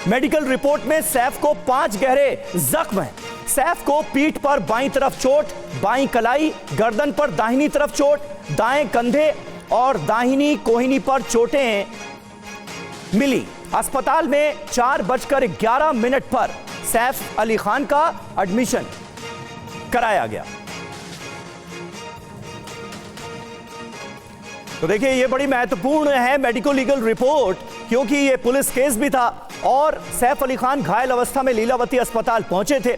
Medical report में सैफ को 5 गहरे जख्म हैं। सैफ को पीठ पर बाईं तरफ चोट, बाईं कलाई, गर्दन पर दाहिनी तरफ चोट, दाएं कंधे और दाहिनी कोहनी पर चोटें मिली। अस्पताल में 4:11 पर सैफ अली खान का एडमिशन कराया गया। तो देखिए, ये बड़ी महत्वपूर्ण है मेडिको लीगल रिपोर्ट, क्योंकि ये पुलिस केस भी था और सैफ अली खान घायल अवस्था में लीलावती अस्पताल पहुंचे थे।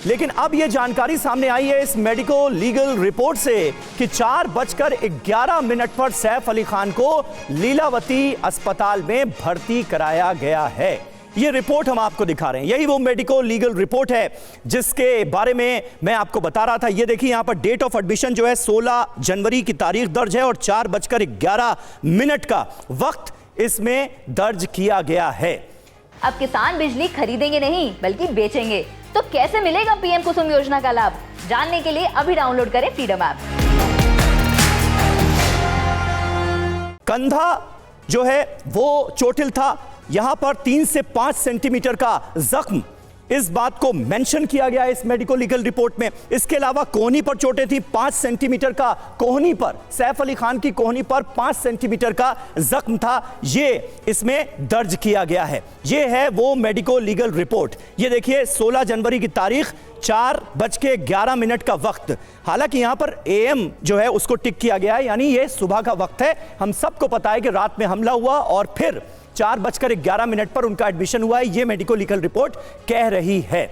लेकिन अब ये जानकारी सामने आई है इस मेडिको लीगल रिपोर्ट से कि 4:11 पर सैफ अली खान को लीलावती अस्पताल में भर्ती कराया गया है। ये रिपोर्ट हम आपको दिखा रहे हैं, यही वो मेडिको लीगल रिपोर्ट है जिसके बारे में मैं आपको बता रहा था। ये देखिए, यहां पर डेट ऑफ एडमिशन जो है 16 जनवरी की तारीख दर्ज है और 4:11 का वक्त इसमें दर्ज किया गया है। अब किसान बिजली खरीदेंगे नहीं बल्कि बेचेंगे, तो कैसे मिलेगा पीएम कुसुम योजना का लाभ? जानने के लिए अभी डाउनलोड करें फ्रीडम ऐप। कंधा जो है वो चोटिल था, यहां पर 3 से 5 सेंटीमीटर का जख्म, इस बात को मेंशन किया गया है इस मेडिको लीगल रिपोर्ट में। इसके अलावा कोहनी पर चोटें थी, 5 सेंटीमीटर का कोहनी पर, सैफ अली खान की कोहनी पर 5 सेंटीमीटर का जख्म था, ये इसमें दर्ज किया गया है। ये है वो मेडिको लीगल रिपोर्ट। ये देखिए, 16 जनवरी की तारीख, 4:11 का वक्त। हालांकि यहां पर AM जो है उसको टिक किया गया है, यानी ये सुबह का वक्त है। हम सबको पता है कि रात में हमला हुआ और फिर 4:11 पर उनका एडमिशन हुआ है, ये मेडिको लीगल रिपोर्ट कह रही है।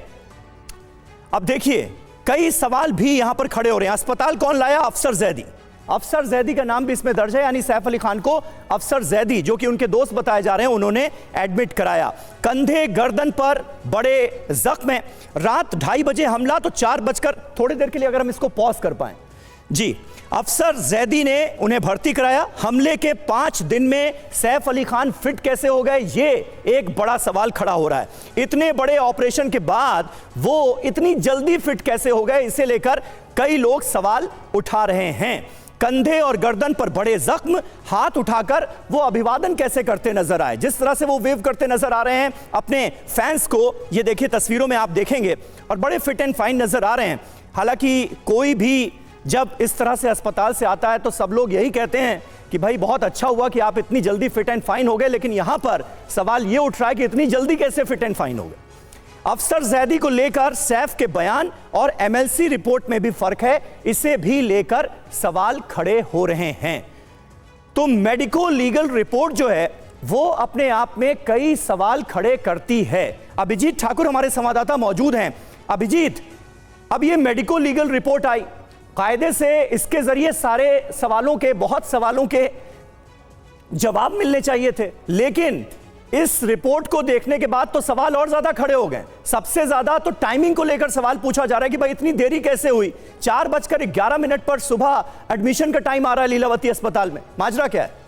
अब देखिए, कई सवाल भी यहां पर खड़े हो रहे हैं। अस्पताल कौन लाया? अफसर जैदी। अफसर जैदी का नाम भी इसमें दर्ज है, यानी सैफ अली खान को अफसर जैदी, जो कि उनके दोस्त बताए जा रहे हैं, उन्होंने एडमिट कराया। कंधे गर्दन पर बड़े जख्म हैं। रात 2:30 बजे हमला, तो 4 थोड़ी देर के लिए अगर हम इसको पॉज कर पाएं जी। अफसर जैदी ने उन्हें भर्ती कराया। हमले के 5 दिन में सैफ अली खान फिट कैसे हो गए, ये एक बड़ा सवाल खड़ा हो रहा है। इतने बड़े ऑपरेशन के बाद वो इतनी जल्दी फिट कैसे हो गए, इसे लेकर कई लोग सवाल उठा रहे हैं। कंधे और गर्दन पर बड़े जख्म, हाथ उठाकर वो अभिवादन कैसे करते नजर आए, जिस तरह से वो वेव करते नजर आ रहे हैं अपने फैंस को, ये देखिए तस्वीरों में आप देखेंगे, और बड़े फिट एंड फाइन नजर आ रहे हैं। हालांकि कोई भी जब इस तरह से अस्पताल से आता है तो सब लोग यही कहते हैं कि भाई बहुत अच्छा हुआ कि आप इतनी जल्दी फिट एंड फाइन हो गए, लेकिन यहां पर सवाल ये उठ रहा है कि इतनी जल्दी कैसे फिट एंड फाइन हो गए। अफसर जैदी को लेकर सैफ के बयान और MLC रिपोर्ट में भी फर्क है, इसे भी लेकर सवाल खड़े हो रहे हैं। तो मेडिको लीगल रिपोर्ट जो है वो अपने आप में कई सवाल खड़े करती है। अभिजीत ठाकुर हमारे संवाददाता मौजूद हैं। अभिजीत, अब ये मेडिको लीगल रिपोर्ट आई, कायदे से इसके जरिए सारे सवालों के, बहुत सवालों के जवाब मिलने चाहिए थे, लेकिन इस रिपोर्ट को देखने के बाद तो सवाल और ज्यादा खड़े हो गए। सबसे ज्यादा तो टाइमिंग को लेकर सवाल पूछा जा रहा है कि भाई इतनी देरी कैसे हुई? 4:11 पर सुबह एडमिशन का टाइम आ रहा है लीलावती अस्पताल में, माजरा क्या है?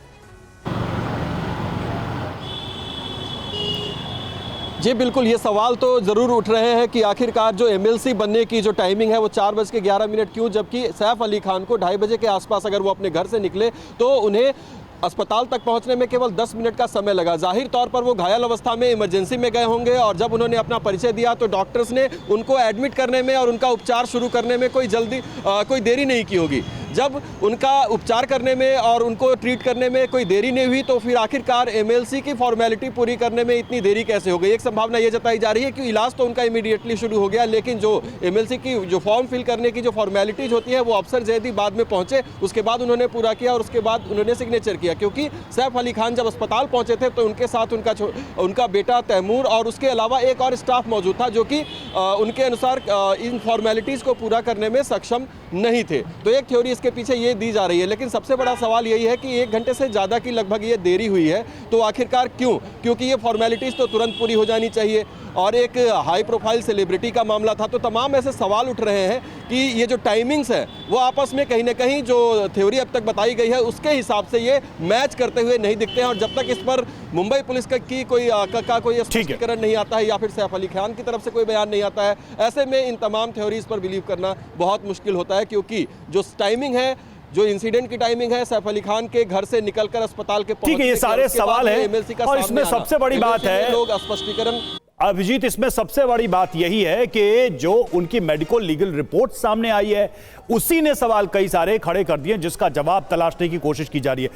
जी बिल्कुल, ये सवाल तो ज़रूर उठ रहे हैं कि आखिरकार जो MLC बनने की जो टाइमिंग है वो 4:11 क्यों, जबकि सैफ अली खान को 2:30 बजे के आसपास अगर वो अपने घर से निकले तो उन्हें अस्पताल तक पहुंचने में केवल 10 मिनट का समय लगा। जाहिर तौर पर वो घायल अवस्था में इमरजेंसी में गए होंगे और जब उन्होंने अपना परिचय दिया तो डॉक्टर्स ने उनको एडमिट करने में और उनका उपचार शुरू करने में कोई देरी नहीं की होगी। जब उनका उपचार करने में और उनको ट्रीट करने में कोई देरी नहीं हुई तो फिर आखिरकार MLC की फॉर्मेलिटी पूरी करने में इतनी देरी कैसे हो गई? एक संभावना ये जताई जा रही है कि इलाज तो उनका इमीडिएटली शुरू हो गया, लेकिन जो MLC की जो फॉर्म फिल करने की जो फॉर्मेलिटीज होती है वो अफसर जैदी बाद में पहुंचे, उसके बाद उन्होंने पूरा किया और उसके बाद उन्होंने सिग्नेचर किया। क्योंकि सैफ अली खान जब अस्पताल पहुंचे थे तो उनके साथ उनका बेटा तैमूर और उसके अलावा एक और स्टाफ मौजूद था जो कि उनके अनुसार इन फॉर्मेलिटीज़ को पूरा करने में सक्षम नहीं थे। तो एक थ्योरी इसके पीछे ये दी जा रही है, लेकिन सबसे बड़ा सवाल यही है कि 1 घंटे से ज़्यादा की लगभग ये देरी हुई है, तो आखिरकार क्यों? क्योंकि ये फॉर्मेलिटीज़ तो तुरंत पूरी हो जानी चाहिए और एक हाई प्रोफाइल सेलिब्रिटी का मामला था, तो तमाम ऐसे सवाल उठ रहे हैं कि ये जो टाइमिंग्स है वो आपस में कहीं ना कहीं जो थ्योरी अब तक बताई गई है उसके हिसाब से ये मैच करते हुए नहीं दिखते हैं। और जब तक इस पर मुंबई पुलिस की कोई स्पष्टीकरण नहीं आता है या फिर सैफ अली खान की तरफ से कोई बयान नहीं आता है, ऐसे में इन तमाम थ्योरीज पर बिलीव करना बहुत मुश्किल होता है, क्योंकि जो टाइमिंग है जो इंसिडेंट की टाइमिंग है, सैफ अली खान के घर से निकलकर अस्पताल के ठीक है, ये सारे सवाल हैं एमएलसी का और इसमें सबसे बड़ी बात है लोग स्पष्टीकरण। अभिजीत, इसमें सबसे बड़ी बात यही है कि जो उनकी मेडिकल लीगल रिपोर्ट सामने आई है उसी ने सवाल कई सारे खड़े कर दिए जिसका जवाब तलाशने की कोशिश की जा रही है।